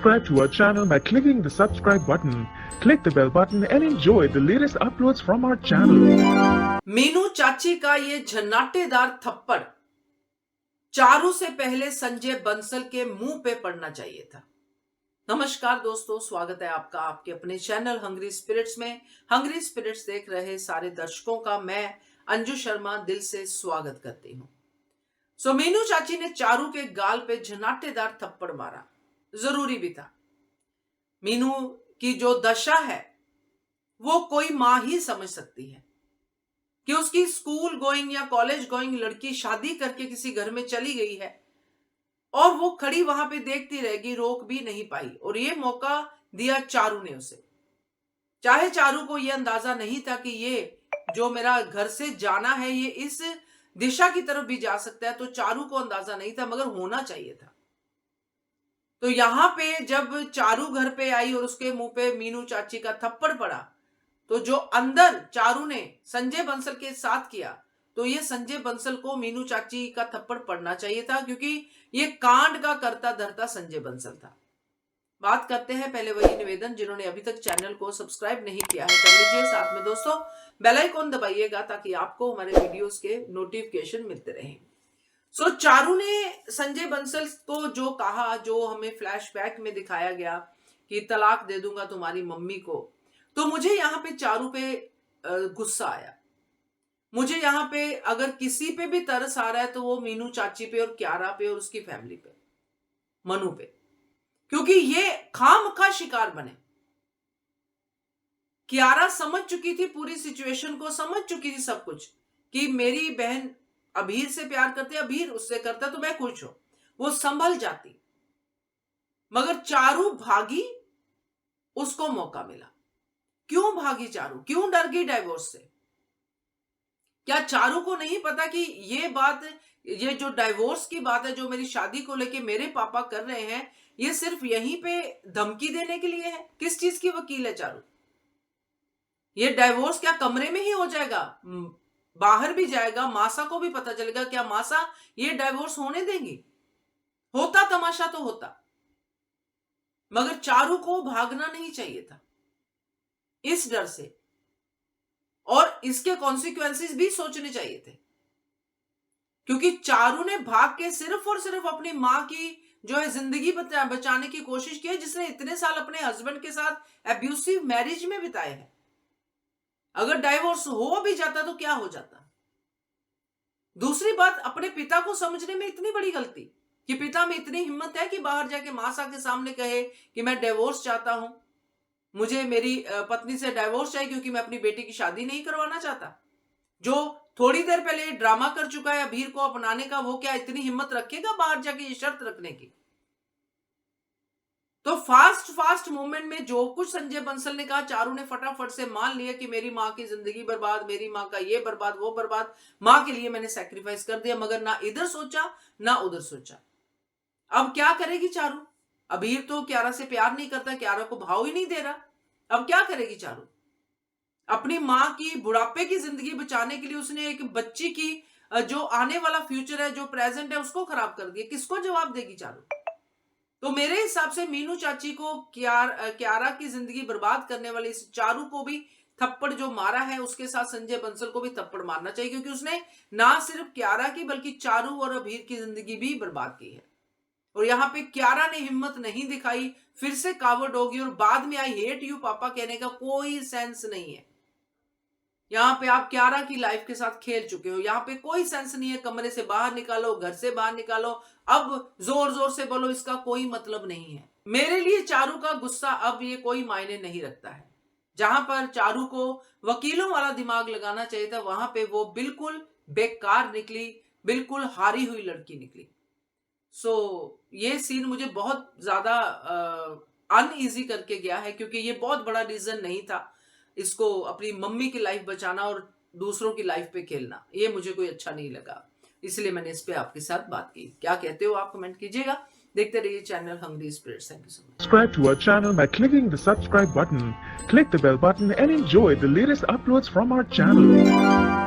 Subscribe to our channel by clicking the subscribe button. Click the bell button and enjoy the latest uploads from our channel. Meenu चाची का ये झन्नाटेदार थप्पड़ चारू से पहले संजय बंसल के मुंह पे पड़ना चाहिए था। नमस्कार दोस्तों, स्वागत है आपका आपके अपने चैनल हंग्री स्पिरिट्स में। हंग्री स्पिरिट्स देख रहे सारे दर्शकों का मैं अंजू शर्मा दिल से स्वागत करती हूं। मीनू चाची ने चारू के गाल पे झन्नाटेदार थप्पड़ मारा, जरूरी भी था। मीनू की जो दशा है वो कोई मां ही समझ सकती है कि उसकी स्कूल गोइंग या कॉलेज गोइंग लड़की शादी करके किसी घर में चली गई है और वो खड़ी वहां पे देखती रहेगी, रोक भी नहीं पाई। और ये मौका दिया चारू ने उसे। चाहे चारू को ये अंदाजा नहीं था कि ये जो मेरा घर से जाना है ये इस दिशा की तरफ भी जा सकता है, तो चारू को अंदाजा नहीं था, मगर होना चाहिए था। तो यहां पे जब चारू घर पे आई और उसके मुंह पे मीनू चाची का थप्पड़ पड़ा, तो जो अंदर चारू ने संजय बंसल के साथ किया, तो ये संजय बंसल को मीनू चाची का थप्पड़ पड़ना चाहिए था, क्योंकि ये कांड का करता धरता संजय बंसल था। बात करते हैं पहले वही निवेदन, जिन्होंने अभी तक चैनल को सब्सक्राइब नहीं किया है कर लीजिए, साथ में दोस्तों बेल आइकॉन दबाइएगा ताकि आपको हमारे वीडियोस के नोटिफिकेशन मिलते रहें। चारू ने संजय बंसल को जो कहा, जो हमें फ्लैशबैक में दिखाया गया कि तलाक दे दूंगा तुम्हारी मम्मी को, तो मुझे यहाँ पे चारू पे गुस्सा आया। मुझे यहाँ पे अगर किसी पे भी तरस आ रहा है तो वो मीनू चाची पे और क्यारा पे और उसकी फैमिली पे, मनु पे, क्योंकि ये खामखा शिकार बने। क्यारा समझ चुकी थी पूरी सिचुएशन को, समझ चुकी थी सब कुछ कि मेरी बहन अभीर से प्यार करते, अभीर उससे करता तो मैं खुश हूं, वो संभल जाती। मगर चारू भागी, उसको मौका मिला। क्यों भागी चारू? क्यों डर गई डाइवोर्स से? क्या चारू को नहीं पता कि ये बात, ये जो डाइवोर्स की बात है, जो मेरी शादी को लेके मेरे पापा कर रहे हैं, ये सिर्फ यहीं पे धमकी देने के लिए है? किस चीज की वकील है चारू? ये डाइवोर्स क्या कमरे में ही हो जाएगा? बाहर भी जाएगा, मासा को भी पता चलेगा? क्या मासा ये डाइवोर्स होने देंगी? होता तमाशा तो होता, मगर चारू को भागना नहीं चाहिए था इस डर से, और इसके कॉन्सिक्वेंसेस भी सोचने चाहिए थे। क्योंकि चारू ने भाग के सिर्फ और सिर्फ अपनी मां की जो है जिंदगी बचाने की कोशिश की है, जिसने इतने साल अपने हस्बैंड के साथ एब्यूसिव मैरिज में बिताए हैं। अगर डाइवोर्स हो भी जाता तो क्या हो जाता? दूसरी बात, अपने पिता को समझने में इतनी बड़ी गलती कि पिता में इतनी हिम्मत है कि बाहर जाके मासा के सामने कहे कि मैं डिवोर्स चाहता हूं, मुझे मेरी पत्नी से डाइवोर्स चाहिए क्योंकि मैं अपनी बेटी की शादी नहीं करवाना चाहता। जो थोड़ी देर पहले ड्रामा कर चुका है अभीर को अपनाने का, वो क्या इतनी हिम्मत रखेगा बाहर जाके ये शर्त रखने की? तो फास्ट मूवमेंट में जो कुछ संजय बंसल ने कहा, चारू ने फटाफट से मान लिया कि मेरी मां की जिंदगी बर्बाद, मेरी मां का ये बर्बाद वो बर्बाद, मां के लिए मैंने सैक्रिफाइस कर दिया। मगर ना इधर सोचा ना उधर सोचा। अब क्या करेगी चारू? अभीर तो क्यारा से प्यार नहीं करता, क्यारा को भाव ही नहीं दे रहा। अब क्या करेगी चारू? अपनी मां की बुढ़ापे की जिंदगी बचाने के लिए उसने एक बच्ची की जो आने वाला फ्यूचर है, जो प्रेजेंट है, उसको खराब कर दिया। किसको जवाब देगी चारू? तो मेरे हिसाब से मीनू चाची को क्यारा की जिंदगी बर्बाद करने वाली इस चारू को भी थप्पड़ जो मारा है, उसके साथ संजय बंसल को भी थप्पड़ मारना चाहिए, क्योंकि उसने ना सिर्फ क्यारा की बल्कि चारू और अभीर की जिंदगी भी बर्बाद की है। और यहाँ पे क्यारा ने हिम्मत नहीं दिखाई, फिर से कावर्ड होगी और बाद में आई हेट यू पापा कहने का कोई सेंस नहीं है। यहाँ पे आप क्यारा की लाइफ के साथ खेल चुके हो, यहाँ पे कोई सेंस नहीं है। कमरे से बाहर निकालो, घर से बाहर निकालो, अब जोर जोर से बोलो, इसका कोई मतलब नहीं है। मेरे लिए चारू का गुस्सा अब ये कोई मायने नहीं रखता है। जहां पर चारू को वकीलों वाला दिमाग लगाना चाहिए था, वहां पे वो बिल्कुल बेकार निकली, बिल्कुल हारी हुई लड़की निकली। ये सीन मुझे बहुत ज्यादा अनईजी करके गया है, क्योंकि ये बहुत बड़ा रीजन नहीं था इसको अपनी मम्मी की लाइफ बचाना और दूसरों की लाइफ पे खेलना। ये मुझे कोई अच्छा नहीं लगा, इसलिए मैंने इस पे आपके साथ बात की। क्या कहते हो आप कमेंट कीजिएगा। देखते रहिए channel hungry spirits. Thank you so much. Subscribe to our channel by clicking the subscribe button. Click the bell button and enjoy the latest uploads from our channel.